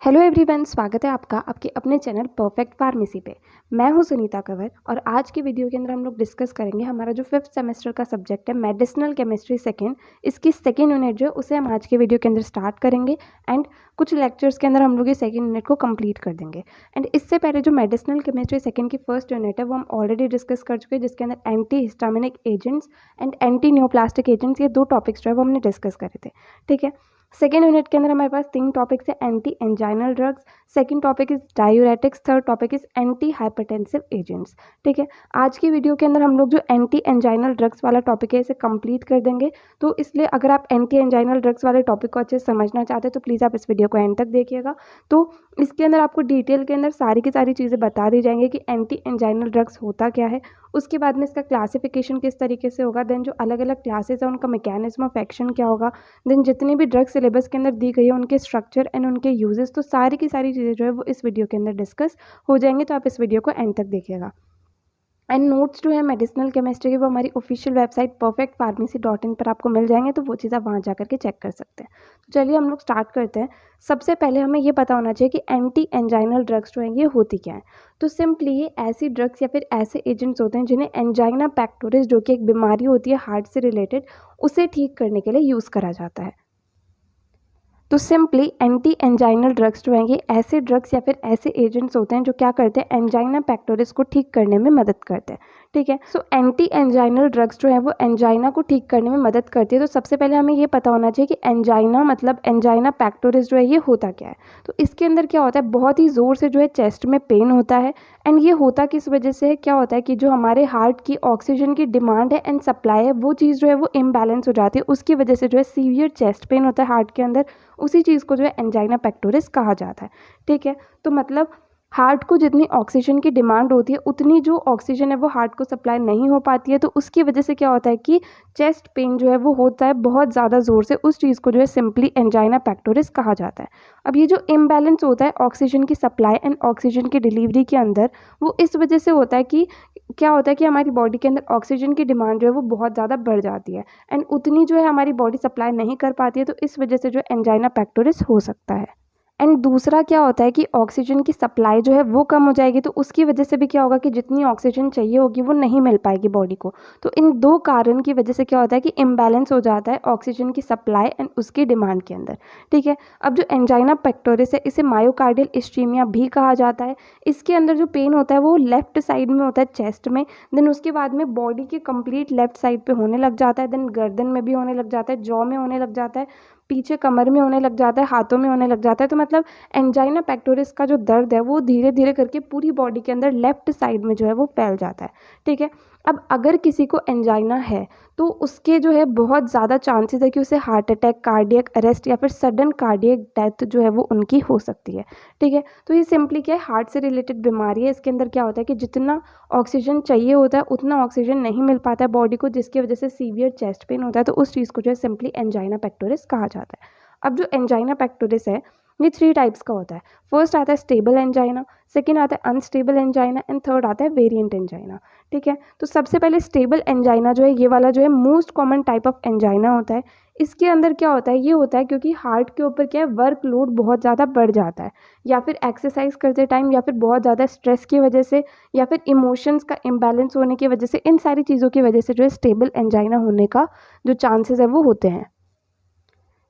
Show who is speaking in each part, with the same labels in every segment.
Speaker 1: Hello everyone, स्वागत है आपका आपके अपने चैनल परफेक्ट फार्मेसी पे। मैं हूं सुनीता कंवर और आज की वीडियो के अंदर हम लोग डिस्कस करेंगे हमारा जो 5th सेमेस्टर का सब्जेक्ट है मेडिसिनल केमिस्ट्री सेकेंड। इसकी सेकेंड यूनिट जो है उसे हम आज के वीडियो के अंदर स्टार्ट करेंगे एंड कुछ लेक्चर्स के अंदर हम लोग ये सेकेंड यूनिट को कंप्लीट कर देंगे। एंड इससे पहले जो मेडिसिनल केमिस्ट्री सेकेंड की फर्स्ट यूनिट है वो हम ऑलरेडी डिस्कस कर चुके हैं, जिसके अंदर anti histaminic agents and anti neoplastic agents, ये दो टॉपिक्स जो है वो हमने डिस्कस करे थे। ठीक है, सेकेंड यूनिट के अंदर हमारे पास 3 टॉपिक्स है। Anti anginal drugs, second topic is diuretics, third topic is anti hypertensive agents. ठीक है, आज की वीडियो के अंदर हम लोग जो एंटी एंजाइनल ड्रग्स वाला टॉपिक है इसे कंप्लीट कर देंगे। तो इसलिए अगर आप एंटी एंजाइनल ड्रग्स वाले टॉपिक को अच्छे से समझना चाहते हैं तो प्लीज़ आप इस वीडियो को एंड तक देखिएगा। तो इसके अंदर आपको डिटेल के अंदर सारी की सारी चीज़ें बता दी जाएंगी कि एंटी एंजाइनल ड्रग्स होता क्या है, उसके बाद में इसका क्लासिफिकेशन किस तरीके से होगा, देन जो अलग अलग क्लासेस है उनका मैकेनिज्म ऑफ एक्शन क्या होगा, देन जितनी भी ड्रग सिलेबस के अंदर दी गई है उनके स्ट्रक्चर एंड उनके यूजेस, तो सारी की सारी चीज़ें जो है वो इस वीडियो के अंदर डिस्कस हो जाएंगे। तो आप इस वीडियो को एंड तक देखिएगा। एंड नोट्स जो है मेडिसिनल केमिस्ट्री के वो हमारी ऑफिशियल वेबसाइट perfectpharmacy.in पर आपको मिल जाएंगे, तो वो चीज़ आप वहाँ जा करके चेक कर सकते हैं। तो चलिए हम लोग स्टार्ट करते हैं। सबसे पहले हमें ये पता होना चाहिए कि एंटी एंजाइनल ड्रग्स जो हैं ये होती क्या है। तो सिंपली ये ऐसी ड्रग्स या फिर ऐसे एजेंट्स होते हैं जिन्हें एंजाइना पैक्टोरिस, जो कि एक बीमारी होती है हार्ट से रिलेटेड, उसे ठीक करने के लिए यूज़ करा जाता है। तो सिंपली एंटी एंजाइनल ड्रग्स जो हैं ये ऐसे ड्रग्स या फिर ऐसे एजेंट्स होते हैं जो क्या करते हैं, एंजाइना पैक्टोरिस को ठीक करने में मदद करते हैं। ठीक है, सो एंटी एंजाइनल ड्रग्स जो है वो एंजाइना को ठीक करने में मदद करती है। तो सबसे पहले हमें ये पता होना चाहिए कि एंजाइना मतलब एंजाइना पैक्टोरिस जो है ये होता क्या है। तो इसके अंदर क्या होता है, बहुत ही ज़ोर से जो है चेस्ट में पेन होता है। एंड ये होता किस वजह से है, क्या होता है कि जो हमारे हार्ट की ऑक्सीजन की डिमांड है एंड सप्लाई है वो चीज़ जो है वो इम्बैलेंस हो जाती है, उसकी वजह से जो है सीवियर चेस्ट पेन होता है हार्ट के अंदर। उसी चीज़ को जो है एंजाइना पैक्टोरिस कहा जाता है। ठीक है, तो मतलब हार्ट को जितनी ऑक्सीजन की डिमांड होती है उतनी जो ऑक्सीजन है वो हार्ट को सप्लाई नहीं हो पाती है, तो उसकी वजह से क्या होता है कि चेस्ट पेन जो है वो होता है बहुत ज़्यादा ज़ोर से। उस चीज़ को जो है सिंपली एंजाइना पैक्टोरिस कहा जाता है। अब ये जो इम्बैलेंस होता है ऑक्सीजन की सप्लाई एंड ऑक्सीजन की डिलीवरी के अंदर, वो इस वजह से होता है कि क्या होता है कि हमारी बॉडी के अंदर ऑक्सीजन की डिमांड जो है वो बहुत ज़्यादा बढ़ जाती है एंड उतनी जो है हमारी बॉडी सप्लाई नहीं कर पाती है, तो इस वजह से जो एंजाइना पैक्टोरिस हो सकता है। एंड दूसरा क्या होता है कि ऑक्सीजन की सप्लाई जो है वो कम हो जाएगी, तो उसकी वजह से भी क्या होगा कि जितनी ऑक्सीजन चाहिए होगी वो नहीं मिल पाएगी बॉडी को। तो इन दो कारण की वजह से क्या होता है कि इम्बैलेंस हो जाता है ऑक्सीजन की सप्लाई एंड उसकी डिमांड के अंदर। ठीक है, अब जो एंजाइना पेक्टोरिस है इसे मायोकार्डियल इस्चीमिया भी कहा जाता है। इसके अंदर जो पेन होता है वो लेफ्ट साइड में होता है चेस्ट में, देन उसके बाद में बॉडी के कंप्लीट लेफ्ट साइड पे होने लग जाता है, देन गर्दन में भी होने लग जाता है, जॉ में होने लग जाता है, पीछे कमर में होने लग जाता है, हाथों में होने लग जाता है। तो मतलब एंजाइना पैक्टोरिस का जो दर्द है वो धीरे धीरे करके पूरी बॉडी के अंदर लेफ्ट साइड में जो है वो फैल जाता है। ठीक है, अब अगर किसी को एंजाइना है तो उसके जो है बहुत ज़्यादा चांसेस है कि उसे हार्ट अटैक, कार्डियक अरेस्ट या फिर सडन कार्डियक डेथ जो है वो उनकी हो सकती है। ठीक है, तो ये सिंपली क्या है, हार्ट से रिलेटेड बीमारी है। इसके अंदर क्या होता है कि जितना ऑक्सीजन चाहिए होता है उतना ऑक्सीजन नहीं मिल पाता है बॉडी को, जिसकी वजह से सीवियर चेस्ट पेन होता है। तो उस चीज़ को जो है सिंपली एंजाइना पैक्टोरिस कहा जाता है। अब जो एंजाइना पैक्टोरिस है ये 3 टाइप्स का होता है। फर्स्ट आता है स्टेबल एंजाइना, सेकेंड आता है अनस्टेबल एंजाइना एंड थर्ड आता है वेरिएंट एंजाइना। ठीक है, तो सबसे पहले स्टेबल एंजाइना जो है ये वाला जो है most common type of angina होता है। इसके अंदर क्या होता है, ये होता है क्योंकि हार्ट के ऊपर क्या है वर्कलोड बहुत ज़्यादा बढ़ जाता है, या फिर एक्सरसाइज करते टाइम, या फिर बहुत ज़्यादा स्ट्रेस की वजह से, या फिर इमोशंस का इम्बैलेंस होने की वजह से, इन सारी चीज़ों की वजह से जो है स्टेबल एंजाइना होने का जो चांसेस है वो होते हैं।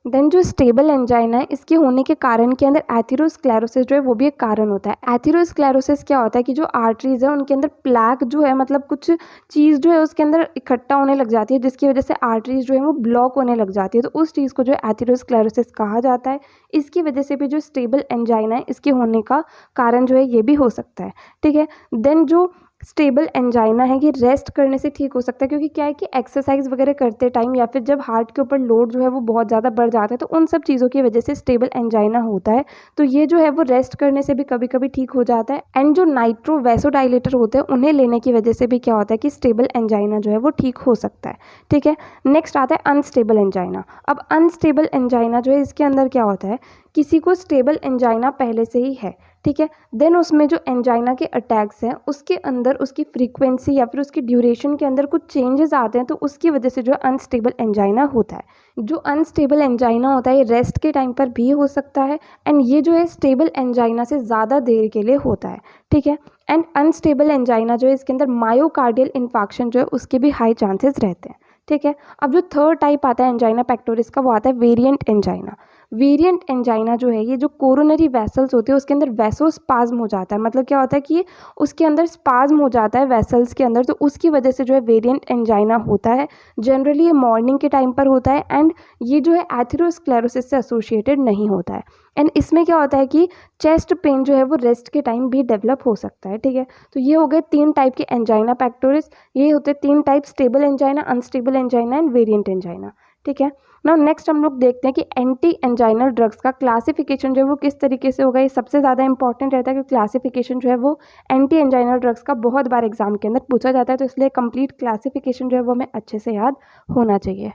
Speaker 1: देन जो स्टेबल एंजाइना है इसके होने के कारण के अंदर एथेरोस्क्लेरोसिस जो है वो भी एक कारण होता है। एथेरोस्क्लेरोसिस क्या होता है कि जो आर्टरीज है उनके अंदर प्लैक जो है, मतलब कुछ चीज़ जो है उसके अंदर इकट्ठा होने लग जाती है, जिसकी वजह से आर्टरीज जो है वो ब्लॉक होने लग जाती है। तो उस चीज़ को जो है एथेरोस्क्लेरोसिस कहा जाता है। इसकी वजह से भी जो स्टेबल एंजाइना है इसके होने का कारण जो है ये भी हो सकता है। ठीक है, देन जो स्टेबल एंजाइना है ये रेस्ट करने से ठीक हो सकता है, क्योंकि क्या है कि एक्सरसाइज वगैरह करते टाइम या फिर जब हार्ट के ऊपर लोड जो है वो बहुत ज़्यादा बढ़ जाता है, तो उन सब चीज़ों की वजह से स्टेबल एंजाइना होता है। तो ये जो है वो रेस्ट करने से भी कभी कभी ठीक हो जाता है। एंड जो नाइट्रो वैसोडाइलेटर होते हैं उन्हें लेने की वजह से भी क्या होता है कि स्टेबल एंजाइना जो है वो ठीक हो सकता है। ठीक है, नेक्स्ट आता है अनस्टेबल एंजाइना। अब अनस्टेबल एंजाइना जो है इसके अंदर क्या होता है किसी को स्टेबल एंजाइना पहले से ही है, ठीक है, देन उसमें जो एंजाइना के अटैक्स हैं उसके अंदर उसकी फ्रीक्वेंसी या फिर उसकी ड्यूरेशन के अंदर कुछ चेंजेस आते हैं, तो उसकी वजह से जो है अनस्टेबल एंजाइना होता है। जो अनस्टेबल एंजाइना होता है ये रेस्ट के टाइम पर भी हो सकता है, एंड ये जो है स्टेबल एंजाइना से ज़्यादा देर के लिए होता है, ठीक है। एंड अनस्टेबल एंजाइना जो है इसके अंदर मायोकार्डियल इन्फार्क्शन जो है उसके भी हाई चांसेस रहते हैं, ठीक है। अब जो थर्ड टाइप आता है एंजाइना पेक्टोरिस का वो आता है वेरिएंट एंजाइना। वेरिएंट एंजाइना जो है ये जो कोरोनरी वेसल्स होते हैं उसके अंदर वैसोस्पाज्म हो जाता है, मतलब क्या होता है कि उसके अंदर स्पाज्म हो जाता है वेसल्स के अंदर, तो उसकी वजह से जो है वेरिएंट एंजाइना होता है। जनरली ये मॉर्निंग के टाइम पर होता है, एंड ये जो है एथेरोस्क्लेरोसिस से एसोसिएटेड नहीं होता है। एंड इसमें क्या होता है कि चेस्ट पेन जो है वो रेस्ट के टाइम भी डेवलप हो सकता है, ठीक है। तो ये हो गए 3 टाइप के एंजाइना पेक्टोरिस, ये होते हैं 3 type, stable angina, unstable angina end variant angina, ठीक है। नाउ नेक्स्ट हम लोग देखते हैं कि एंटी एंजाइनल ड्रग्स का क्लासिफिकेशन जो है वो किस तरीके से होगा। ये सबसे ज़्यादा इंपॉर्टेंट रहता है कि क्लासिफिकेशन जो है वो एंटी एंजाइनल ड्रग्स का बहुत बार एग्जाम के अंदर पूछा जाता है, तो इसलिए कंप्लीट क्लासिफिकेशन जो है वो हमें अच्छे से याद होना चाहिए।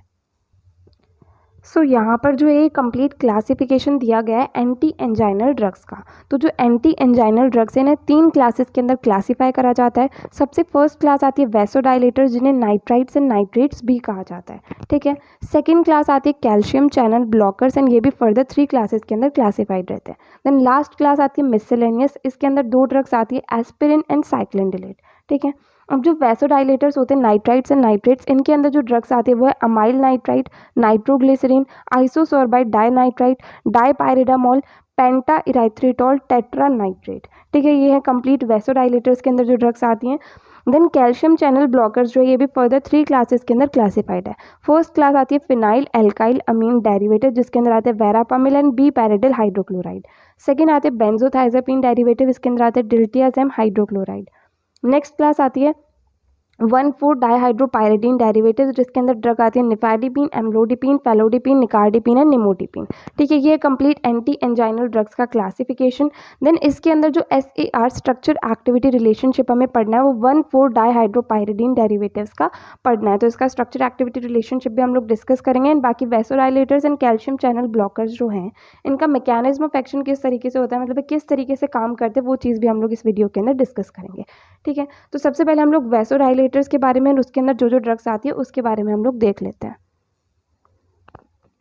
Speaker 1: यहाँ पर जो है कंप्लीट क्लासिफिकेशन दिया गया है एंटी एंजाइनल ड्रग्स का। तो जो एंटी एंजाइनल ड्रग्स है इन्हें 3 क्लासेस के अंदर क्लासीफाई करा जाता है। सबसे फर्स्ट क्लास आती है वैसोडाइलेटर्स, जिन्हें नाइट्राइट्स एंड नाइट्रेट्स भी कहा जाता है, ठीक है। सेकेंड क्लास आती है कैल्शियम चैनल ब्लॉकर्स, एंड ये भी फर्दर 3 क्लासेस के अंदर क्लासीफाइड रहते हैं। देन लास्ट क्लास आती है मिसलेनियस, इसके अंदर 2 ड्रग्स आती है एस्पिरिन एंड साइक्लिनडिलेट, ठीक है। अब जो वैसोडाइलेटर्स होते हैं नाइट्राइट्स एंड नाइट्रेट्स, इनके अंदर जो ड्रग्स आते हैं वो है अमाइल नाइट्राइट, नाइट्रोग्लिसरीन, आइसोसोर्बाइड डाइनाइट्राइट, डाइपाइरिडामोल, पेंटा इराइथ्रिटोल, टेट्रा नाइट्रेट, ठीक है। ये है कंप्लीट वैसोडाइलेटर्स के अंदर जो ड्रग्स आती हैं। देन कैल्शियम चैनल ब्लॉकर्स जो है ये भी फर्दर 3 क्लासेस के अंदर क्लासिफाइड है। फर्स्ट क्लास आती है फिनाइल एल्काइल अमीन डेरिवेटिव, जिसके अंदर आते हैं verapamil and bepridil hydrochloride. Second आते हैं बेंजोथाइजापीन डेरिवेटिव, इसके अंदर आते हैं डिल्टियाजेम हाइड्रोक्लोराइड। नेक्स्ट क्लास आती है 1,4 डाइहाइड्रोपायरिडीन डेरिवेटिव, जिसके अंदर ड्रग आती है nifedipine, amlodipine, felodipine, nicardipine and nimodipine, ठीक है। ये कंप्लीट एंटी एंजाइनल ड्रग्स का क्लासिफिकेशन। देन इसके अंदर जो SAR स्ट्रक्चर एक्टिविटी रिलेशनशिप हमें पढ़ना है वो 1,4 डाइहाइड्रोपायरिडीन डेरिवेटिव्स का पढ़ना है, तो इसका स्ट्रक्चर एक्टिविटी रिलेशनशिप भी हम लोग डिस्कस करेंगे। एंड बाकी vasodilators and calcium channel blockers जो हैं इनका मैकेनिज्म ऑफ एक्शन किस तरीके से होता है, मतलब किस तरीके से काम करते हैं, वो चीज़ भी हम लोग इस वीडियो के अंदर डिस्कस करेंगे, ठीक है। तो सबसे पहले हम लोग वैसोडाइलेटर्स के बारे में, उसके अंदर जो जो ड्रग्स आती है उसके बारे में हम लोग देख लेते हैं।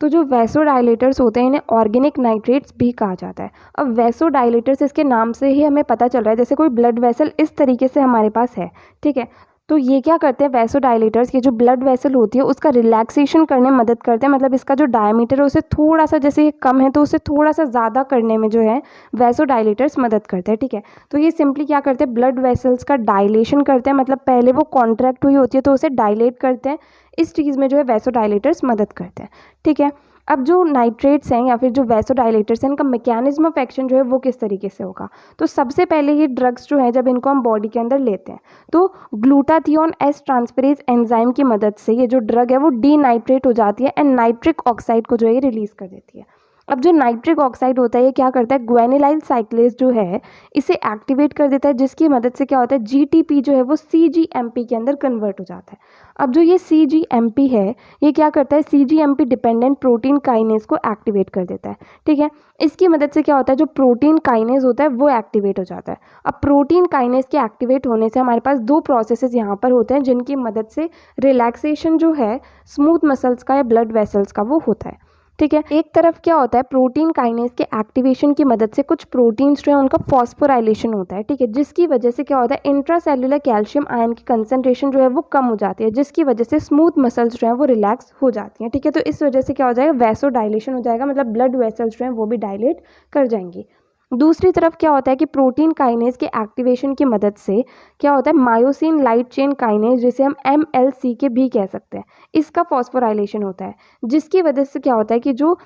Speaker 1: तो जो वैसोडाइलेटर्स होते हैं इन्हें ऑर्गेनिक नाइट्रेट्स भी कहा जाता है। अब वैसोडाइलेटर्स इसके नाम से ही हमें पता चल रहा है, जैसे कोई ब्लड वेसल इस तरीके से हमारे पास है, ठीक है। तो ये क्या करते हैं वैसोडाइलेटर्स, ये जो ब्लड वेसल होती है उसका रिलैक्सेशन करने में मदद करते हैं, मतलब इसका जो डायमीटर है उसे थोड़ा सा, जैसे ये कम है तो उसे थोड़ा सा ज़्यादा करने में जो है वैसोडाइलेटर्स मदद करते हैं, ठीक है। तो ये सिंपली क्या करते हैं ब्लड वेसल्स का डायलेशन करते हैं, मतलब पहले वो कॉन्ट्रैक्ट हुई होती है तो उसे डायलेट करते हैं, इस चीज़ में जो है वैसोडाइलेटर्स मदद करते हैं, ठीक है। अब जो नाइट्रेट्स हैं या फिर जो वैसोडाइलेटर्स हैं इनका मैकेनिज्म ऑफ एक्शन जो है वो किस तरीके से होगा। तो सबसे पहले ये ड्रग्स जो है जब इनको हम बॉडी के अंदर लेते हैं तो ग्लूटाथियोन एस ट्रांसफेरेज एंजाइम की मदद से ये जो ड्रग है वो डीनाइट्रेट हो जाती है एंड नाइट्रिक ऑक्साइड को जो है ये रिलीज़ कर देती है। अब जो नाइट्रिक ऑक्साइड होता है ये क्या करता है ग्वेनिलाइल साइक्लेज जो है इसे एक्टिवेट कर देता है, जिसकी मदद से क्या होता है GTP जो है वो CGMP के अंदर कन्वर्ट हो जाता है। अब जो ये CGMP है ये क्या करता है CGMP डिपेंडेंट प्रोटीन काइनेज को एक्टिवेट कर देता है, ठीक है। इसकी मदद से क्या होता है जो प्रोटीन काइनेज होता है वो एक्टिवेट हो जाता है। अब प्रोटीन काइनेज के एक्टिवेट होने से हमारे पास 2 प्रोसेसेस यहाँ पर होते हैं जिनकी मदद से रिलैक्सेशन जो है स्मूथ मसल्स का या ब्लड वेसल्स का वो होता है, ठीक है। एक तरफ क्या होता है प्रोटीन काइनेज के एक्टिवेशन की मदद से कुछ प्रोटीन्स जो है उनका फॉस्फोराइलेशन होता है, ठीक है, जिसकी वजह से क्या होता है इंट्रासेल्युलर कैल्शियम आयन की कंसंट्रेशन जो है वो कम हो जाती है, जिसकी वजह से स्मूथ मसल्स जो है वो रिलैक्स हो जाती हैं, ठीक है। तो इस वजह से क्या हो जाएगा वैसोडाइलेशन हो जाएगा, मतलब ब्लड वेसल्स जो है वो भी डायलेट कर जाएंगी। दूसरी तरफ क्या होता है कि प्रोटीन काइनेज के एक्टिवेशन की मदद से क्या होता है मायोसिन लाइट चेन काइनेज, जिसे हम MLCK भी कह सकते हैं, इसका फॉस्फोराइलेशन होता है, जिसकी वजह से क्या होता है कि जो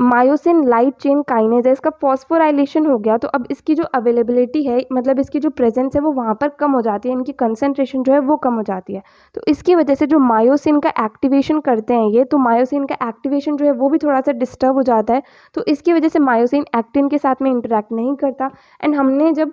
Speaker 1: मायोसिन लाइट चेन काइनेज है इसका फॉस्फोराइलेशन हो गया तो अब इसकी जो अवेलेबिलिटी है, मतलब इसकी जो प्रेजेंस है वो वहाँ पर कम हो जाती है, इनकी कंसंट्रेशन जो है वो कम हो जाती है। तो इसकी वजह से जो मायोसिन का एक्टिवेशन करते हैं ये, तो मायोसिन का एक्टिवेशन जो है वो भी थोड़ा सा डिस्टर्ब हो जाता है, तो इसकी वजह से मायोसिन एक्टिन के साथ में इंटरेक्ट नहीं करता। एंड हमने जब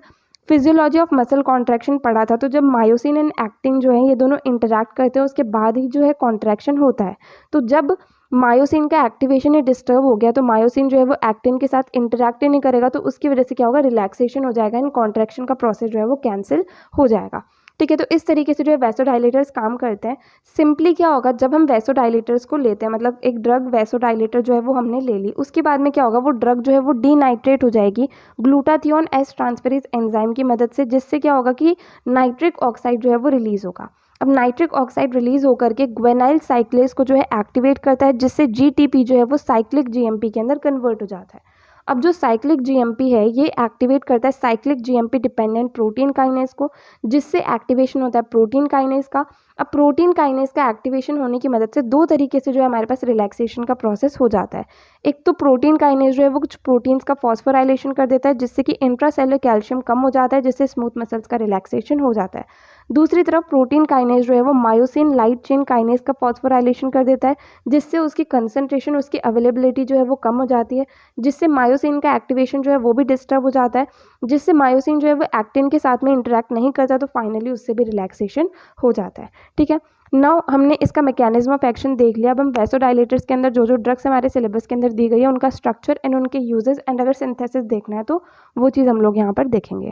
Speaker 1: फिजियोलॉजी ऑफ मसल कॉन्ट्रैक्शन पढ़ा था तो जब मायोसिन एंड एक्टिन जो है ये दोनों इंटरैक्ट करते हैं उसके बाद ही जो है कॉन्ट्रैक्शन होता है। तो जब मायोसिन का एक्टिवेशन ही डिस्टर्ब हो गया तो मायोसिन जो है वो एक्टिन के साथ इंटरैक्ट ही नहीं करेगा, तो उसकी वजह से क्या होगा, रिलैक्सेशन हो जाएगा एंड कॉन्ट्रैक्शन का प्रोसेस जो है वो कैंसिल हो जाएगा। ठीक है, तो इस तरीके से जो है वैसोडाइलेटर्स काम करते हैं। सिंपली क्या होगा, जब हम वैसोडाइलेटर्स को लेते हैं, मतलब एक ड्रग वैसोडाइलेटर जो है वो हमने ले ली, उसके बाद में क्या होगा, वो ड्रग जो है वो डीनाइट्रेट हो जाएगी ग्लूटाथियोन एस ट्रांसफेरेज एंजाइम की मदद से, जिससे क्या होगा कि नाइट्रिक ऑक्साइड जो है वो रिलीज होगा। अब नाइट्रिक ऑक्साइड रिलीज होकर के ग्वेनाइल साइक्लेज को जो है एक्टिवेट करता है, जिससे जीटीपी जो है वो साइक्लिक जीएमपी के अंदर कन्वर्ट हो जाता है। अब जो साइक्लिक जीएमपी है ये एक्टिवेट करता है cyclic GMP dependent protein kinase को, जिससे एक्टिवेशन होता है प्रोटीन काइनेज का। अब प्रोटीन काइनेज का एक्टिवेशन होने की मदद से दो तरीके से जो है हमारे पास रिलैक्सेशन का प्रोसेस हो जाता है। एक तो प्रोटीन काइनेज जो है वो कुछ प्रोटीन्स का फॉस्फोराइलेशन कर देता है, जिससे कि इंट्रासेलुलर कैल्शियम कम हो जाता है, जिससे स्मूथ मसल्स का रिलैक्सेशन हो जाता है। दूसरी तरफ प्रोटीन काइनेज जो है वो मायोसिन लाइट चेन काइनेज का फॉस्फोराइलेशन कर देता है, जिससे उसकी कंसंट्रेशन, उसकी अवेलेबिलिटी जो है वो कम हो जाती है, जिससे मायोसिन का एक्टिवेशन जो है वो भी डिस्टर्ब हो जाता है, जिससे मायोसिन जो है वो एक्टिन के साथ में इंटरेक्ट नहीं करता, तो फाइनली उससे भी रिलैक्सेशन हो जाता है। ठीक है, नाउ हमने इसका मैकेनिज्म ऑफ एक्शन देख लिया। अब हम वैसोडाइलेटर्स के अंदर जो जो ड्रग्स हमारे सिलेबस के अंदर दी गई है उनका स्ट्रक्चर एंड उनके यूजेस एंड अगर सिंथेसिस देखना है तो वो चीज़ हम लोग यहाँ पर देखेंगे।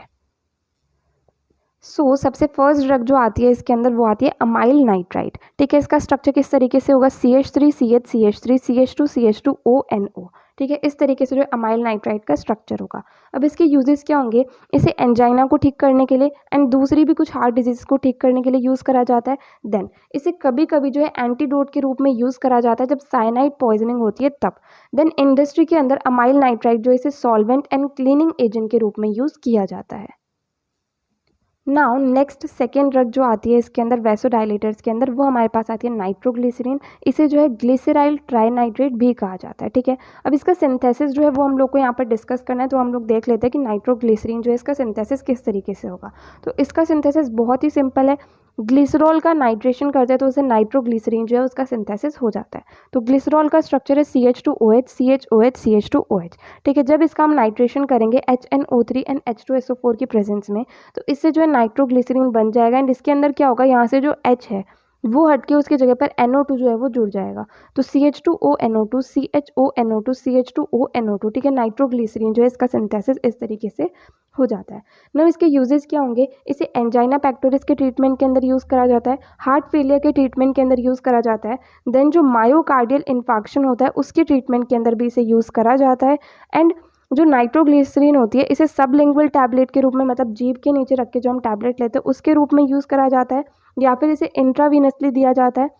Speaker 1: सबसे फर्स्ट ड्रग जो आती है इसके अंदर वो आती है अमाइल नाइट्राइट। ठीक है, इसका स्ट्रक्चर किस तरीके से होगा, CH3 CH CH3 CH2 CH2 ONO। ठीक है, इस तरीके से जो अमाइल नाइट्राइट का स्ट्रक्चर होगा। अब इसके यूजेस क्या होंगे, इसे एंजाइना को ठीक करने के लिए एंड दूसरी भी कुछ हार्ट डिजीज को ठीक करने के लिए यूज़ करा जाता है। देन इसे कभी कभी जो है एंटीडोट के रूप में यूज़ करा जाता है जब साइनाइड पॉइजनिंग होती है तब। देन इंडस्ट्री के अंदर अमाइल नाइट्राइट जो इसे सॉल्वेंट एंड क्लीनिंग एजेंट के रूप में यूज़ किया जाता है। नाउ नेक्स्ट सेकेंड ड्रग जो आती है इसके अंदर वैसोडाइलेटर्स के अंदर वो हमारे पास आती है नाइट्रोग्लिसरीन। इसे जो है ग्लिसराइल ट्राइनाइट्रेट भी कहा जाता है। ठीक है, अब इसका सिंथेसिस जो है वो हम लोग को यहाँ पर डिस्कस करना है, तो हम लोग देख लेते हैं कि नाइट्रोग्लिसरीन जो है इसका सिंथेसिस किस तरीके से होगा। तो इसका सिंथेसिस बहुत ही सिंपल है, ग्लिसरॉल का नाइट्रेशन करते हैं तो उसे नाइट्रोग्लिसरीन जो है उसका सिंथेसिस हो जाता है। तो ग्लिसरॉल का स्ट्रक्चर है CH2OH CHOH CH2OH। ठीक है, जब इसका हम नाइट्रेशन करेंगे HNO3 एंड H2SO4 की प्रेजेंस में, तो इससे जो है नाइट्रोग्लिसरीन बन जाएगा एंड इसके अंदर क्या होगा, यहाँ से जो H है वो हटके उसकी जगह पर NO2 जो है वो जुड़ जाएगा, तो CH2ONO2 CHONO2 CH2ONO2। ठीक है, नाइट्रोग्लिसरीन जो है इसका सिंथेसिस इस तरीके से हो जाता है। ना इसके यूजेस क्या होंगे, इसे एंजाइना पैक्टोरिस के ट्रीटमेंट के अंदर यूज़ करा जाता है, हार्ट फेलियर के ट्रीटमेंट के अंदर यूज़ करा जाता है, देन जो मायोकार्डियल इन्फाक्शन होता है उसके ट्रीटमेंट के अंदर भी इसे यूज़ करा जाता है। एंड जो नाइट्रोग्लिसरीन होती है इसे सबलिंगुअल टैबलेट के रूप में, मतलब जीभ के नीचे रख के जो हम टैबलेट लेते हैं उसके रूप में यूज़ करा जाता है, या फिर इसे इंट्रावीनसली दिया जाता है,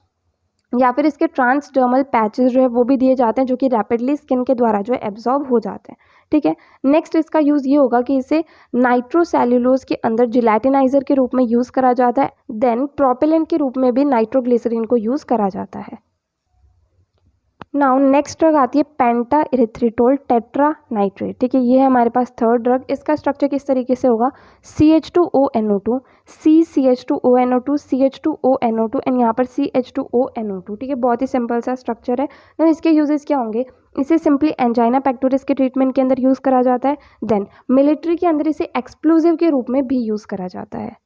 Speaker 1: या फिर इसके ट्रांसडर्मल पैचेस जो है वो भी दिए जाते हैं जो कि रैपिडली स्किन के द्वारा जो है एब्जॉर्ब हो जाते हैं। ठीक है, नेक्स्ट इसका यूज़ ये होगा कि इसे नाइट्रोसेल्यूलोज के अंदर जिलेटिनाइजर के रूप में यूज़ करा जाता है। देन प्रोपेलेंट के रूप में भी नाइट्रोग्लिसरीन को यूज़ करा जाता है। नाउ नेक्स्ट ड्रग आती है पेंटा इरिथ्रिटोल टेट्रा नाइट्रेट। ठीक है, ये है हमारे पास थर्ड ड्रग। इसका स्ट्रक्चर किस तरीके से होगा, CH2ONO2 CH2ONO2 CH2ONO2 एंड यहाँ पर CH2ONO2। ठीक है, बहुत ही सिंपल सा स्ट्रक्चर है। ना इसके यूजेस क्या होंगे, इसे सिंपली एंजाइना पैक्टोरिस के ट्रीटमेंट के अंदर यूज़ करा जाता है। देन मिलिट्री के अंदर इसे एक्सप्लोजिव के रूप में भी यूज़ करा जाता है।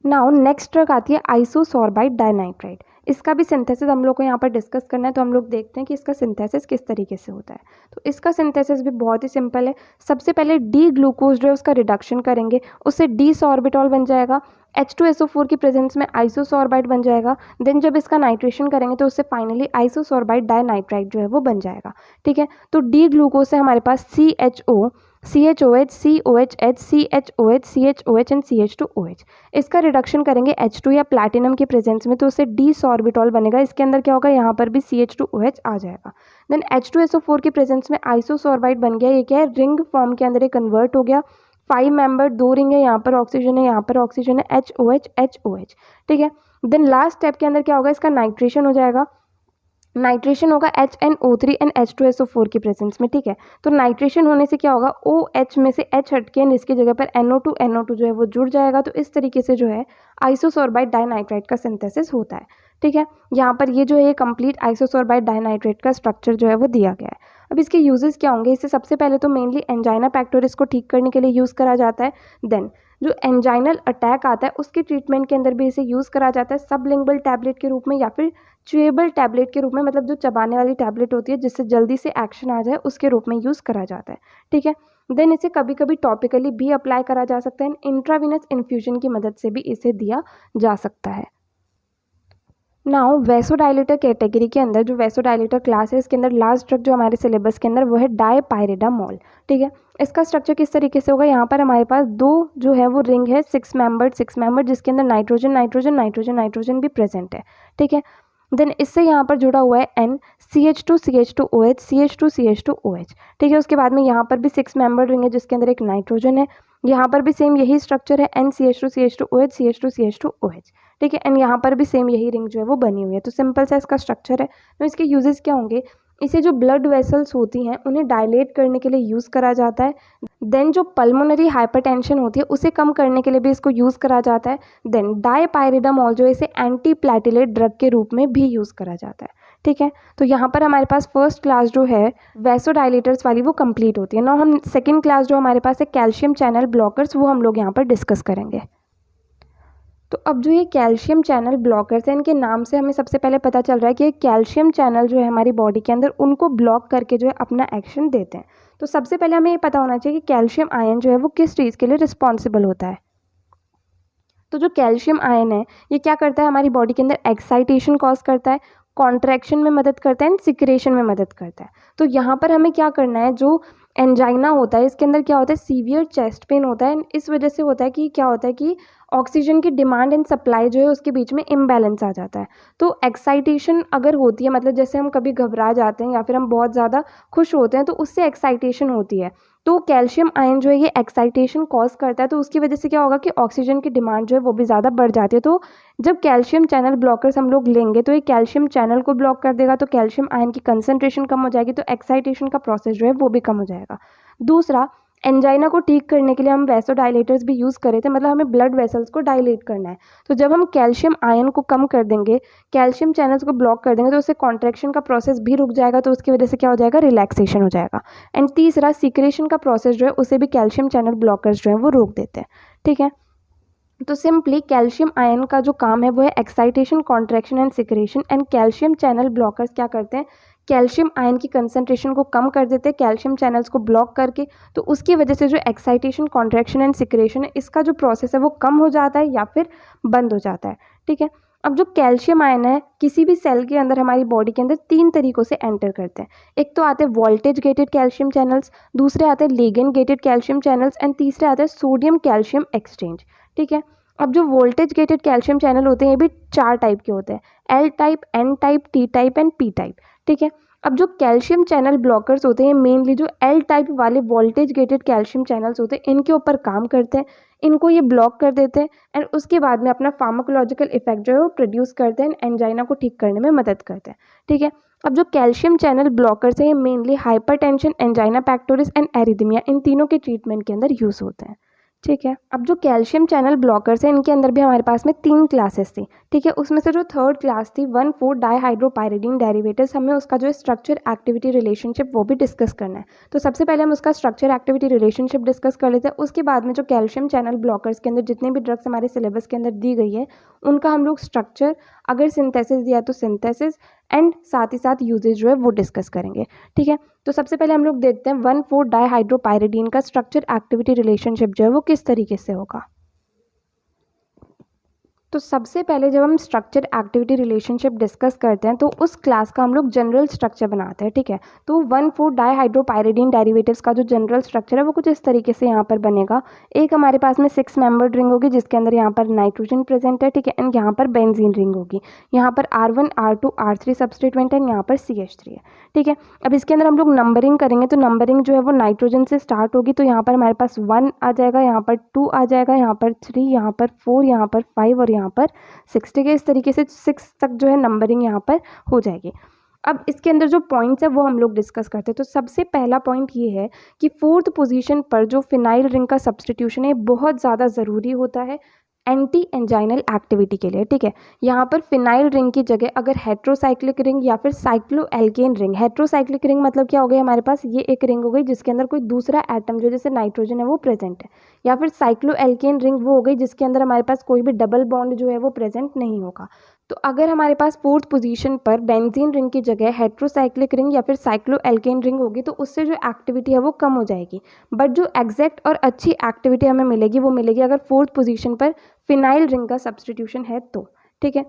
Speaker 1: नाउ नेक्स्ट ड्रग आती है आइसोसोर्बाइड डाइनाइट्राइट। इसका भी सिंथेसिस हम लोग को यहाँ पर डिस्कस करना है, तो हम लोग देखते हैं कि इसका सिंथेसिस किस तरीके से होता है। तो इसका सिंथेसिस भी बहुत ही सिंपल है। सबसे पहले डी ग्लूकोज जो है उसका रिडक्शन करेंगे, उससे डी सॉर्बिटॉल बन जाएगा, H2SO4 की प्रेजेंस में आइसोसोर्बाइड बन जाएगा। देन जब इसका नाइट्रेशन करेंगे तो उससे फाइनली आइसोसोर्बाइड डाइनाइट्राइट जो है वो बन जाएगा। ठीक है, तो डी ग्लूकोज से हमारे पास CHO CHOH COHH CHOH CHOH and CH2OH। इसका रिडक्शन करेंगे H2 या प्लैटिनम के प्रेजेंस में, तो उससे डी सॉर्बिटॉल बनेगा। इसके अंदर क्या होगा, यहाँ पर भी CH2OH आ जाएगा। देन H2SO4 के प्रेजेंस में आइसोसोर्बाइड बन गया। ये क्या है, रिंग फॉर्म के अंदर ये कन्वर्ट हो गया। 5 मेंबर, 2 रिंग है, यहाँ पर ऑक्सीजन है, यहाँ पर ऑक्सीजन है, HOH HOH। ठीक है, देन लास्ट स्टेप के अंदर क्या होगा, इसका नाइट्रेशन हो जाएगा। नाइट्रेशन होगा HNO3 एंड H2SO4 की प्रेजेंस में। ठीक है, तो नाइट्रेशन होने से क्या होगा, OH में से H हटके एंड इसकी जगह पर NO2 जो है वो जुड़ जाएगा। तो इस तरीके से जो है आइसोसोर्बाइड डाइनाइट्राइट का सिंथेसिस होता है। ठीक है, यहाँ पर ये जो है कंप्लीट आइसोसोर्बाइड डाइनाइट्रेट का स्ट्रक्चर जो है वो दिया गया है। अब इसके यूजेस क्या होंगे, इससे सबसे पहले तो मेनली एंजाइना पैक्टोरिस को ठीक करने के लिए यूज़ करा जाता है। देन जो एंजाइनल अटैक आता है उसके ट्रीटमेंट के अंदर भी इसे यूज़ करा जाता है सबलिंगुअल टैबलेट के रूप में, या फिर च्यूएबल टैबलेट के रूप में, मतलब जो चबाने वाली टैबलेट होती है जिससे जल्दी से एक्शन आ जाए, उसके रूप में यूज़ करा जाता है। ठीक है। देन इसे कभी कभी टॉपिकली भी अप्लाई करा जा सकता है, इंट्रावीनस इन्फ्यूजन की मदद से भी इसे दिया जा सकता है। नाउ वैसोडाइलेटर कैटेगरी के अंदर जो वैसोडाइलेटर क्लास है, इसके अंदर लास्ट ड्रग जो हमारे सिलेबस के अंदर वो है डायपाइरिडामोल। ठीक है। इसका स्ट्रक्चर किस तरीके से होगा, यहाँ पर हमारे पास दो जो है वो रिंग है, सिक्स मेंबर्ड जिसके अंदर नाइट्रोजन नाइट्रोजन नाइट्रोजन नाइट्रोजन भी प्रेजेंट है। ठीक है। देन इससे यहाँ पर जुड़ा हुआ है N CH2 CH2OH। ठीक है। उसके बाद में यहाँ पर भी सिक्स मेंबर्ड रिंग है जिसके अंदर एक नाइट्रोजन है, यहाँ पर भी सेम यही स्ट्रक्चर है N CH2 CH2OH। ठीक है। एंड यहाँ पर भी सेम यही रिंग जो है वो बनी हुई है। तो सिंपल सा इसका स्ट्रक्चर है। तो इसके यूजेस क्या होंगे, इसे जो ब्लड वेसल्स होती हैं उन्हें डायलेट करने के लिए यूज़ करा जाता है। देन जो पल्मोनरी हाइपरटेंशन होती है उसे कम करने के लिए भी इसको यूज़ करा जाता है। देन डायपाइरिडामोल जो है इसे एंटी प्लेटलेट ड्रग के रूप में भी यूज़ करा जाता है। ठीक है। तो यहाँ पर हमारे पास फर्स्ट क्लास जो है वैसोडाइलेटर्स वाली वो कंप्लीट होती है। ना हम सेकेंड क्लास जो हमारे पास है कैल्शियम चैनल ब्लॉकर्स, वो हम लोग यहाँ पर डिस्कस करेंगे। तो अब जो ये कैल्शियम चैनल ब्लॉकर्स हैं, इनके नाम से हमें सबसे पहले पता चल रहा है कि कैल्शियम चैनल जो है हमारी बॉडी के अंदर उनको ब्लॉक करके जो है अपना एक्शन देते हैं। तो सबसे पहले हमें ये पता होना चाहिए कि कैल्शियम आयन जो है वो किस चीज़ के लिए रिस्पॉन्सिबल होता है। तो जो कैल्शियम आयन है ये क्या करता है, हमारी बॉडी के अंदर एक्साइटेशन कॉज करता है, कॉन्ट्रैक्शन में मदद करता है एंड सिक्रेशन में मदद करता है। तो यहाँ पर हमें क्या करना है, जो एंजाइना होता है इसके अंदर क्या होता है, सीवियर चेस्ट पेन होता है। इस वजह से होता है कि क्या होता है कि ऑक्सीजन की डिमांड एंड सप्लाई जो है उसके बीच में इम्बैलेंस आ जाता है। तो एक्साइटेशन अगर होती है, मतलब जैसे हम कभी घबरा जाते हैं या फिर हम बहुत ज़्यादा खुश होते हैं तो उससे एक्साइटेशन होती है। तो कैल्शियम आयन जो है ये एक्साइटेशन कॉज करता है, तो उसकी वजह से क्या होगा कि ऑक्सीजन की डिमांड जो है वो भी ज़्यादा बढ़ जाती है। तो जब कैल्शियम चैनल ब्लॉकर्स हम लोग लेंगे तो ये कैल्शियम चैनल को ब्लॉक कर देगा, तो कैल्शियम आयन की कंसंट्रेशन कम हो जाएगी, तो एक्साइटेशन का प्रोसेस जो है वो भी कम हो जाएगा। दूसरा, एंजाइना को ठीक करने के लिए हम वैसोडाइलेटर्स भी यूज़ करे थे, मतलब हमें ब्लड वेसल्स को डायलेट करना है। तो जब हम कैल्शियम आयन को कम कर देंगे, कैल्शियम चैनल्स को ब्लॉक कर देंगे, तो उससे कॉन्ट्रैक्शन का प्रोसेस भी रुक जाएगा, तो उसकी वजह से क्या हो जाएगा, रिलैक्सेशन हो जाएगा। एंड तीसरा, सीक्रेशन का प्रोसेस जो है उसे भी कैल्शियम चैनल ब्लॉकर्स जो है वो रोक देते हैं। ठीक है। तो सिंपली कैल्शियम आयन का जो काम है वो है excitation, contraction and secretion. And calcium channel blockers क्या करते हैं, कैल्शियम आयन की कंसंट्रेशन को कम कर देते हैं कैल्शियम चैनल्स को ब्लॉक करके। तो उसकी वजह से जो एक्साइटेशन, कॉन्ट्रैक्शन एंड सिक्रेशन है, इसका जो प्रोसेस है वो कम हो जाता है या फिर बंद हो जाता है। ठीक है। अब जो कैल्शियम आयन है किसी भी सेल के अंदर, हमारी बॉडी के अंदर तीन तरीक़ों से एंटर करते हैं। एक तो आते हैं वोल्टेज गेटेड कैल्शियम चैनल्स, दूसरे आते हैं ligand gated calcium channels and तीसरे आते हैं सोडियम कैल्शियम एक्सचेंज। ठीक है। अब जो वोल्टेज गेटेड कैल्शियम चैनल होते हैं ये भी चार टाइप के होते हैं, L type, N type, T type and P type. ठीक है। अब जो कैल्शियम चैनल ब्लॉकर्स होते हैं मेनली जो एल टाइप वाले वोल्टेज गेटेड कैल्शियम चैनल्स होते हैं इनके ऊपर काम करते हैं, इनको ये ब्लॉक कर देते हैं एंड उसके बाद में अपना फार्माकोलॉजिकल इफेक्ट जो है वो प्रोड्यूस करते हैं, एंजाइना को ठीक करने में मदद करते हैं। ठीक है। अब जो कैल्शियम चैनल ब्लॉकर्स हैं ये mainly hypertension, angina pectoris and arrhythmia, इन तीनों के ट्रीटमेंट के अंदर यूज़ होते हैं। ठीक है। अब जो कैल्शियम चैनल ब्लॉकर्स हैं इनके अंदर भी हमारे पास में तीन क्लासेस थी। ठीक है। उसमें से जो थर्ड क्लास थी 1,4-डाइहाइड्रोपाइरिडीन डेरिवेटिव्स, हमें उसका जो स्ट्रक्चर एक्टिविटी रिलेशनशिप वो भी डिस्कस करना है। तो सबसे पहले हम उसका स्ट्रक्चर एक्टिविटी रिलेशनशिप डिस्कस कर लेते हैं। उसके बाद में जो कैल्शियम चैनल ब्लॉकर्स के अंदर जितने भी ड्रग्स हमारे सिलेबस के अंदर दी गई है उनका हम लोग स्ट्रक्चर, अगर सिंथेसिस दिया तो सिंथेसिस एंड साथ ही साथ यूजेज जो है वो डिस्कस करेंगे। ठीक है। तो सबसे पहले हम लोग देखते हैं 1,4-डाइहाइड्रोपाइरिडीन का स्ट्रक्चर एक्टिविटी रिलेशनशिप जो है वो किस तरीके से होगा। तो सबसे पहले जब हम स्ट्रक्चर एक्टिविटी रिलेशनशिप डिस्कस करते हैं तो उस क्लास का हम लोग जनरल स्ट्रक्चर बनाते हैं। ठीक है। तो 1,4-डाइहाइड्रोपाइरिडीन डेरिवेटिव्स का जो जनरल स्ट्रक्चर है वो कुछ इस तरीके से यहाँ पर बनेगा। एक हमारे पास में 6 मेंबर्ड रिंग होगी जिसके अंदर यहाँ पर नाइट्रोजन प्रेजेंट है। ठीक है। एंड यहाँ पर बेंजीन रिंग होगी, यहाँ पर R1, R2, R3 सब्सटीट्यूएंट है, यहाँ पर CH3 है। ठीक है। अब इसके अंदर हम लोग नंबरिंग करेंगे तो नंबरिंग जो है वो नाइट्रोजन से स्टार्ट होगी। तो यहाँ पर हमारे पास 1 आ जाएगा, यहाँ पर 2 आ जाएगा, यहाँ पर 3, यहाँ पर 4, यहाँ पर 5 और यहाँ पर 6। ठीक है। इस तरीके से 6 तक जो है नंबरिंग यहाँ पर हो जाएगी। अब इसके अंदर जो पॉइंट्स है वो हम लोग डिस्कस करते हैं। तो सबसे पहला पॉइंट ये है कि 4th पोजीशन पर जो फिनाइल रिंग का सब्सटीट्यूशन है बहुत ज़्यादा ज़रूरी होता है एंटी एंजाइनल एक्टिविटी के लिए। ठीक है। यहाँ पर फिनाइल रिंग की जगह अगर हेट्रोसाइक्लिक रिंग या फिर साइक्लोएल्केन रिंग, हेट्रोसाइक्लिक रिंग मतलब क्या हो गया, हमारे पास ये एक रिंग हो गई जिसके अंदर कोई दूसरा एटम जो जैसे नाइट्रोजन है वो प्रेजेंट है, या फिर साइक्लोएल्केन रिंग वो हो गई जिसके अंदर हमारे पास कोई भी डबल बॉन्ड जो है वो प्रेजेंट नहीं होगा। तो अगर हमारे पास फोर्थ पोजीशन पर बेंजीन रिंग की जगह हेट्रोसाइक्लिक रिंग या फिर साइक्लोएल्केन रिंग होगी तो उससे जो एक्टिविटी है वो कम हो जाएगी। बट जो एग्जैक्ट और अच्छी एक्टिविटी हमें मिलेगी वो मिलेगी अगर फोर्थ पोजीशन पर फिनाइल रिंग का सब्सटीट्यूशन है तो। ठीक है,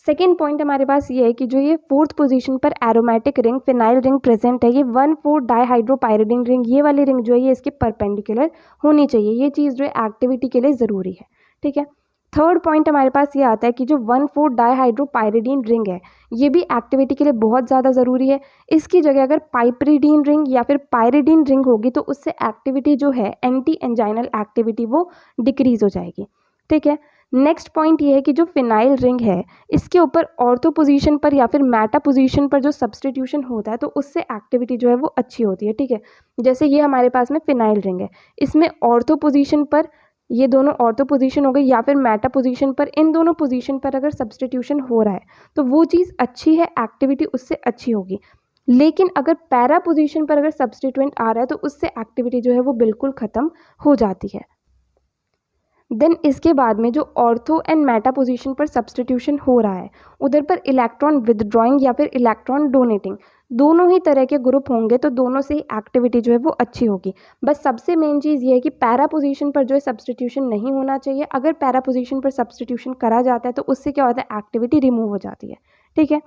Speaker 1: सेकेंड पॉइंट हमारे पास ये है कि जो ये फोर्थ पोजीशन पर aromatic ring phenyl ring present है, ये 1,4-डाइहाइड्रोपाइरिडिन रिंग, ये वाली रिंग जो है ये इसके परपेंडिकुलर होनी चाहिए। ये चीज़ जो है एक्टिविटी के लिए ज़रूरी है। ठीक है, थर्ड पॉइंट हमारे पास ये आता है कि जो 1,4-डाइहाइड्रोपाइरिडीन रिंग है ये भी एक्टिविटी के लिए बहुत ज़्यादा ज़रूरी है। इसकी जगह अगर पाइपरिडीन रिंग या फिर पायरिडीन रिंग होगी तो उससे एक्टिविटी जो है एंटी एंजाइनल एक्टिविटी वो डिक्रीज हो जाएगी। ठीक है, नेक्स्ट पॉइंट ये है कि जो फिनाइल रिंग है इसके ऊपर ऑर्थो पोजीशन पर या फिर मेटा पोजीशन पर जो सब्सटीट्यूशन होता है तो उससे एक्टिविटी जो है वो अच्छी होती है। ठीक है, जैसे ये हमारे पास में फिनाइल रिंग है, इसमें ऑर्थो पोजीशन पर ये दोनों ऑर्थो पोजीशन हो गई या फिर मेटा पोजीशन पर, इन दोनों पोजीशन पर अगर सब्सटीट्यूशन हो रहा है तो वो चीज़ अच्छी है, एक्टिविटी उससे अच्छी होगी। लेकिन अगर पैरा पोजीशन पर अगर सब्सटीट्यूएंट आ रहा है तो उससे एक्टिविटी जो है वो बिल्कुल ख़त्म हो जाती है। देन इसके बाद में जो ऑर्थो एंड मेटा पोजीशन पर सब्सटीट्यूशन हो रहा है उधर पर इलेक्ट्रॉन विदड्रॉइंग या फिर इलेक्ट्रॉन डोनेटिंग दोनों ही तरह के ग्रुप होंगे तो दोनों से ही एक्टिविटी जो है वो अच्छी होगी। बस सबसे मेन चीज़ ये है कि पैरा पोजीशन पर जो है सब्सटीट्यूशन नहीं होना चाहिए। अगर पैरा पोजीशन पर सब्सटीट्यूशन करा जाता है तो उससे क्या होता है, एक्टिविटी रिमूव हो जाती है। ठीक है,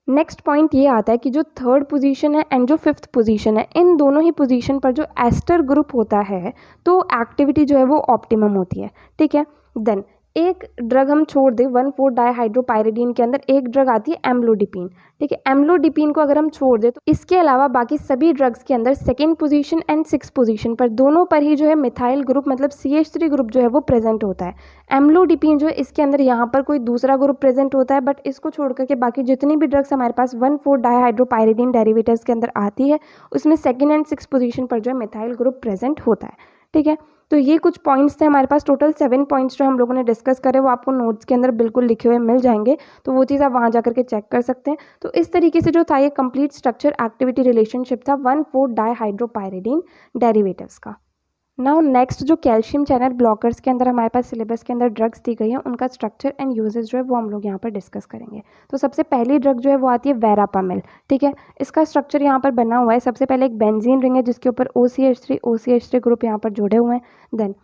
Speaker 1: नेक्स्ट पॉइंट ये आता है कि जो थर्ड पोजीशन है एंड जो फिफ्थ पोजीशन है इन दोनों ही पोजीशन पर जो एस्टर ग्रुप होता है तो एक्टिविटी जो है वो ऑप्टिमम होती है। ठीक है, देन एक ड्रग हम छोड़ दें 1,4-डाइहाइड्रोपाइरिडीन के अंदर एक ड्रग आती है एम्लोडिपिन। ठीक है, एम्लोडिपिन को अगर हम छोड़ दें तो इसके अलावा बाकी सभी ड्रग्स के अंदर second position and six position पर दोनों पर ही जो है मिथाइल ग्रुप मतलब CH3 ग्रुप जो है वो प्रेजेंट होता है। एम्लोडिपिन जो है इसके अंदर यहाँ पर कोई दूसरा ग्रुप प्रेजेंट होता है, बट इसको छोड़ करके बाकी जितनी भी ड्रग्स हमारे पास 1,4-डाइहाइड्रोपाइरिडीन डेरिवेटिव्स के अंदर आती है उसमें सेकेंड एंड सिक्स पोजीशन पर जो है मिथाइल ग्रुप प्रेजेंट होता है। ठीक है, तो ये कुछ पॉइंट्स थे हमारे पास, टोटल 7 पॉइंट्स जो हम लोगों ने डिस्कस करे वो आपको नोट्स के अंदर बिल्कुल लिखे हुए मिल जाएंगे, तो वो चीज़ आप वहाँ जा करके चेक कर सकते हैं। तो इस तरीके से जो था ये कंप्लीट स्ट्रक्चर एक्टिविटी रिलेशनशिप था 1,4-डाइहाइड्रोपाइरिडीन डेरिवेटिव्स का। नाउ नेक्स्ट जो कैल्शियम चैनल ब्लॉकर्स के अंदर हमारे पास सिलेबस के अंदर ड्रग्स दी गई है उनका स्ट्रक्चर एंड यूजेस जो है वो हम लोग यहाँ पर डिस्कस करेंगे। तो सबसे पहली ड्रग जो है वो आती है वेरापामिल। ठीक है, इसका स्ट्रक्चर यहाँ पर बना हुआ है। सबसे पहले एक बेंजीन रिंग है जिसके ऊपर OCH3 ग्रुप यहाँ पर जुड़े हुए हैं। Then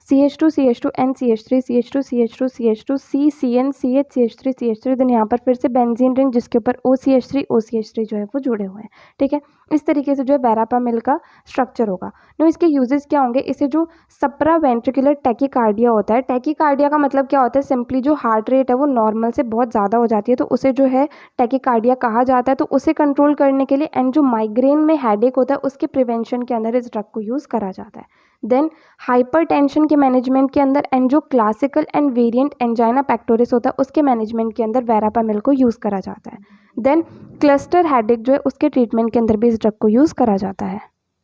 Speaker 1: CH2 CH2 N CH3 CH2 CH2 CH2 C CN CH CH3 CH3, then यहाँ पर फिर से बेंजीन रिंग जिसके ऊपर OCH3 जो है वो जुड़े हुए हैं। ठीक है, इस तरीके से जो है वेरापामिल का स्ट्रक्चर होगा। नो इसके यूजेस क्या होंगे, इसे जो सप्रा वेंट्रिकुलर टैकीकार्डिया होता है, टैकीकार्डिया का मतलब क्या होता है, सिंपली जो हार्ट रेट है वो नॉर्मल से बहुत ज़्यादा हो जाती है तो उसे जो है टैकीकार्डिया कहा जाता है। तो उसे कंट्रोल करने के लिए एंड जो माइग्रेन में हेडेक होता है उसके प्रिवेंशन के अंदर इस ड्रग को यूज़ करा जाता है। देन हाइपरटेंशन के मैनेजमेंट के अंदर एंड जो classical end variant angina pectoris होता है उसके मैनेजमेंट के अंदर वेरापामिल को यूज़ करा जाता है। देन क्लस्टर हेडेक जो है उसके ट्रीटमेंट के अंदर भी इस ड्रग को यूज़ करा जाता है।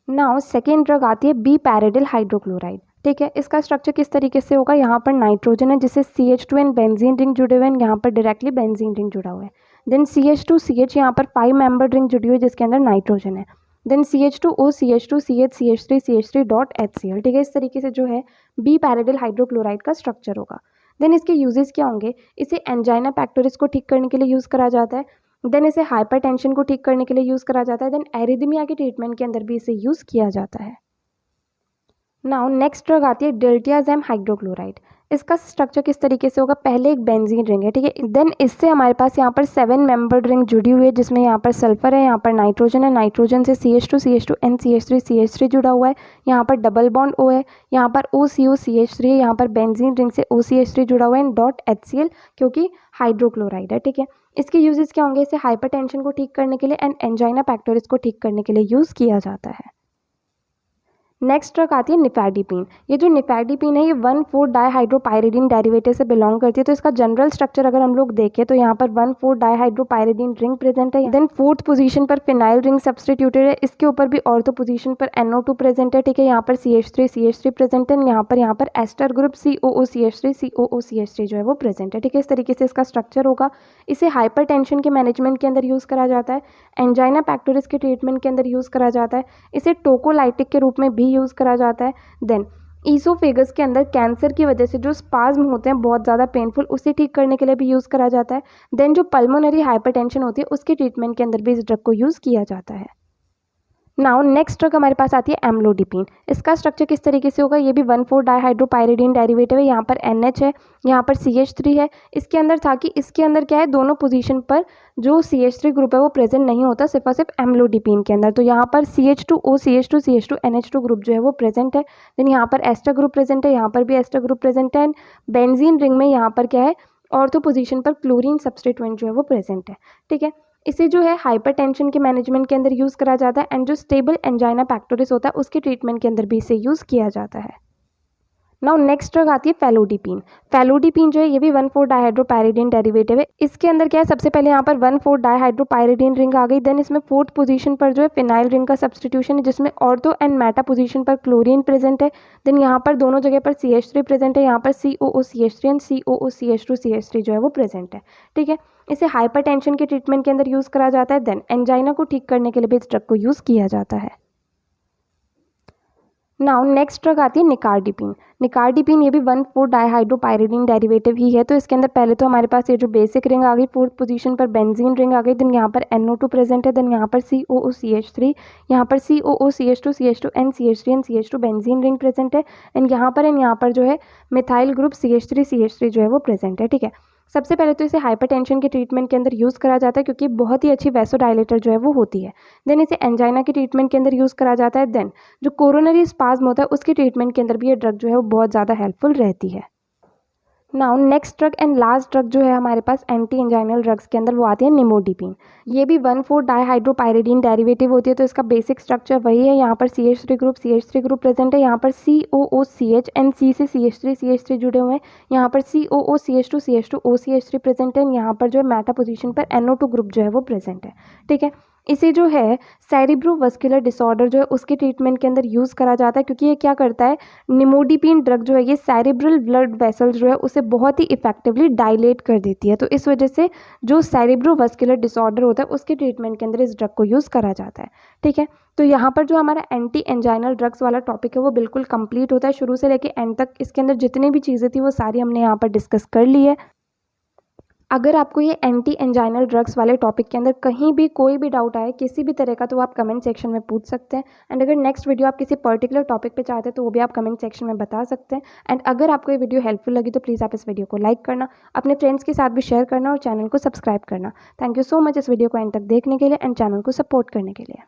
Speaker 1: नाउ सेकेंड ड्रग आती है B-पैरिडिल हाइड्रोक्लोराइड। ठीक है, इसका स्ट्रक्चर किस तरीके से होगा, यहाँ पर नाइट्रोजन है जिससे CH2 एंड बेंजीन रिंग जुड़े हुए हैं, यहाँ पर डायरेक्टली बेंजीन रिंग जुड़ा हुआ है। देन CH2CH यहाँ पर 5 मेंबर्ड रिंग जुड़ी हुई है जिसके अंदर नाइट्रोजन है। Then CH2O CH2 CH CH3 CH3 dot HCl। ठीक है, इस तरीके से जो है B-पैरिडिल हाइड्रोक्लोराइड का स्ट्रक्चर होगा। देन इसके यूजेस क्या होंगे, इसे एंजाइना पेक्टोरिस को ठीक करने के लिए यूज़ करा जाता है। देन इसे हाइपरटेंशन को ठीक करने के लिए यूज़ करा जाता है। देन एरिथमिया के ट्रीटमेंट के अंदर भी इसे यूज़ किया जाता है। नाउ नेक्स्ट ड्रग आती है डिल्टियाज़ैम हाइड्रोक्लोराइड। इसका स्ट्रक्चर किस तरीके से होगा, पहले एक बेंजीन रिंग है। ठीक है, देन इससे हमारे पास यहाँ पर 7 मेंबर्ड रिंग जुड़ी हुई है जिसमें यहाँ पर सल्फर है, यहाँ पर नाइट्रोजन है, नाइट्रोजन से CH2 N CH3 जुड़ा हुआ है, यहाँ पर डबल बॉन्ड O है, यहाँ पर OCO CH3 है, यहाँ पर बेंजीन रिंग से OCH3 जुड़ा हुआ है डॉट HCl क्योंकि हाइड्रोक्लोराइड है। ठीक है, इसके यूजेस क्या होंगे, इसे हाइपरटेंशन को ठीक करने के लिए एंड एंजाइना पेक्टोरिस को ठीक करने के लिए यूज़ किया जाता है। नेक्स्ट ड्रग आती है निफेडिपिन। ये जो निफेडिपिन है ये 1,4-डाइहाइड्रोपाइरिडिन डेरिवेटिव से बिलोंग करती है। तो इसका जनरल स्ट्रक्चर अगर हम लोग देखें तो यहाँ पर 1,4-डाइहाइड्रोपाइरिडिन रिंग प्रेजेंट है। देन फोर्थ पोजीशन पर फिनाइल रिंग सब्सटीट्यूटेड है, इसके ऊपर भी ऑर्थो पोजीशन पर NO2 प्रेजेंट है। ठीक है, यहाँ पर CH3 प्रेजेंट है, यहाँ पर एस्टर ग्रुप COO CH3 जो है वो प्रेजेंट है। ठीक है, इस तरीके से इसका स्ट्रक्चर होगा। इसे हाइपरटेंशन के मैनेजमेंट के अंदर यूज़ करा जाता है, एंजाइना पेक्टोरिस के ट्रीटमेंट के अंदर यूज़ करा जाता है, इसे टोकोलाइटिक के रूप में भी यूज़ करा जाता है। देन ईसोफेगस के अंदर कैंसर की वजह से जो स्पाज्म होते हैं बहुत ज़्यादा पेनफुल, उसे ठीक करने के लिए भी यूज़ करा जाता है। देन जो पल्मोनरी हाइपरटेंशन होती है उसके ट्रीटमेंट के अंदर भी इस ड्रग को यूज़ किया जाता है। नाउ नेक्स्ट ड्रग हमारे पास आती है एम्लोडिपिन। इसका स्ट्रक्चर किस तरीके से होगा, ये भी 1,4-डाइहाइड्रोपाइरिडीन डेरिवेटिव है। यहाँ पर NH है, यहाँ पर CH3 है। इसके अंदर था कि इसके अंदर क्या है, दोनों पोजीशन पर जो CH3 ग्रुप है वो प्रेजेंट नहीं होता, सिर्फ और सिर्फ एम्लोडिपिन के अंदर। तो यहाँ पर CH2O CH2 CH2 NH2 group जो है वो प्रेजेंट है। देन यहाँ पर एस्टर ग्रुप प्रेजेंट है, यहाँ पर भी एस्टर ग्रुप प्रेजेंट है। एंड बेंजीन रिंग में यहाँ पर क्या है, ऑर्थो पोजीशन पर क्लोरीन सब्स्टिट्यूएंट जो है वो प्रेजेंट है। ठीक है, इसे जो है हाइपरटेंशन के मैनेजमेंट के अंदर यूज़ करा जाता है। एंड जो स्टेबल एंजाइना पैक्टोरिस होता है उसके ट्रीटमेंट के अंदर भी इसे यूज़ किया जाता है। नाउ नेक्स्ट ड्रग आती है फेलोडिपिन। फेलोडिपिन जो है ये भी 1,4-डाइहाइड्रोपाइरिडीन डेरिवेटिव है। इसके अंदर क्या है, सबसे पहले यहाँ पर 1,4-डाइहाइड्रोपाइरिडीन रिंग आ गई। देन इसमें फोर्थ पोजीशन पर जो है फिनाइल रिंग का सब्सटीट्यूशन है, जिसमें ऑर्थो एंड मेटा पोजीशन पर क्लोरीन प्रेजेंट है। देन यहाँ पर दोनों जगह पर CH3 प्रेजेंट है, यहाँ पर COOCH3 एंड COOCH2CH3 जो है वो प्रेजेंट है। ठीक है, इसे हाइपरटेंशन के ट्रीटमेंट के अंदर यूज़ करा जाता है। देन एंजाइना को ठीक करने के लिए भी इस ड्रग को यूज़ किया जाता है। नाउ नेक्स्ट ड्रग आती है निकार्डिपिन। निकार्डिपिन ये भी 1,4-डाइहाइड्रोपाइरिडीन डेरिवेटिव ही है। तो इसके अंदर पहले तो हमारे पास ये जो बेसिक रिंग आ गई, फोर्थ पोजीशन पर बेंजीन रिंग आ गई। देन यहाँ पर NO2 प्रेजेंट है। देन यहाँ पर COOCH3, यहाँ पर COOCH2 CH2 and CH3 and CH2 benzene ring present है। एंड यहाँ पर जो है मिथाइल ग्रुप CH3 जो है वो प्रेजेंट है। ठीक है, सबसे पहले तो इसे हाइपरटेंशन के ट्रीटमेंट के अंदर यूज़ करा जाता है, क्योंकि बहुत ही अच्छी वैसोडाइलेटर जो है वो होती है। देन इसे एंजाइना के ट्रीटमेंट के अंदर यूज़ करा जाता है। देन जो कोरोनरी स्पाज्म होता है उसके ट्रीटमेंट के अंदर भी ये ड्रग जो है वो बहुत ज़्यादा हेल्पफुल रहती है। Now next drug and last drug जो है हमारे पास एंटी एंजाइनल ड्रग्स के अंदर वो आती है निमोडिपिन। ये भी 1,4-डाइहाइड्रोपाइरिडीन डेरिवेटिव होती है। तो इसका बेसिक स्ट्रक्चर वही है, यहाँ पर CH3 ग्रुप प्रेजेंट है, यहाँ पर COOCH एंड C से CH3 जुड़े हुए हैं, यहाँ पर COOCH2 OCH3 प्रेजेंट है। यहाँ पर जो है मेटा पोजीशन पर NO2 ग्रुप जो है वो प्रेजेंट है। ठीक है, इसे जो है सेरिब्रोवास्कुलर डिसऑर्डर जो है उसके ट्रीटमेंट के अंदर यूज़ करा जाता है, क्योंकि ये क्या करता है, निमोडिपिन ड्रग जो है ये सेरिब्रल ब्लड वेसल्स जो है उसे बहुत ही इफेक्टिवली डायलेट कर देती है। तो इस वजह से जो सेरिब्रोवास्कुलर डिसऑर्डर होता है उसके ट्रीटमेंट के अंदर इस ड्रग को यूज़ करा जाता है। ठीक है, तो यहाँ पर जो हमारा एंटी एंजाइनल ड्रग्स वाला टॉपिक है वो बिल्कुल कंप्लीट होता है, शुरू से लेकर एंड तक। इसके अंदर जितनी भी चीज़ें थी वो सारी हमने यहाँ पर डिस्कस कर ली है। अगर आपको ये एंटी एंजाइनल ड्रग्स वाले टॉपिक के अंदर कहीं भी कोई भी डाउट आए किसी भी तरह का, तो आप कमेंट सेक्शन में पूछ सकते हैं। एंड अगर नेक्स्ट वीडियो आप किसी पर्टिकुलर टॉपिक पे चाहते हैं तो वो भी आप कमेंट सेक्शन में बता सकते हैं। एंड अगर आपको ये वीडियो हेल्पफुल लगी तो प्लीज़ आप इस वीडियो को लाइक करना, अपने फ्रेंड्स के साथ भी शेयर करना और चैनल को सब्सक्राइब करना। थैंक यू सो मच इस वीडियो को एंड तक देखने के लिए एंड चैनल को सपोर्ट करने के लिए।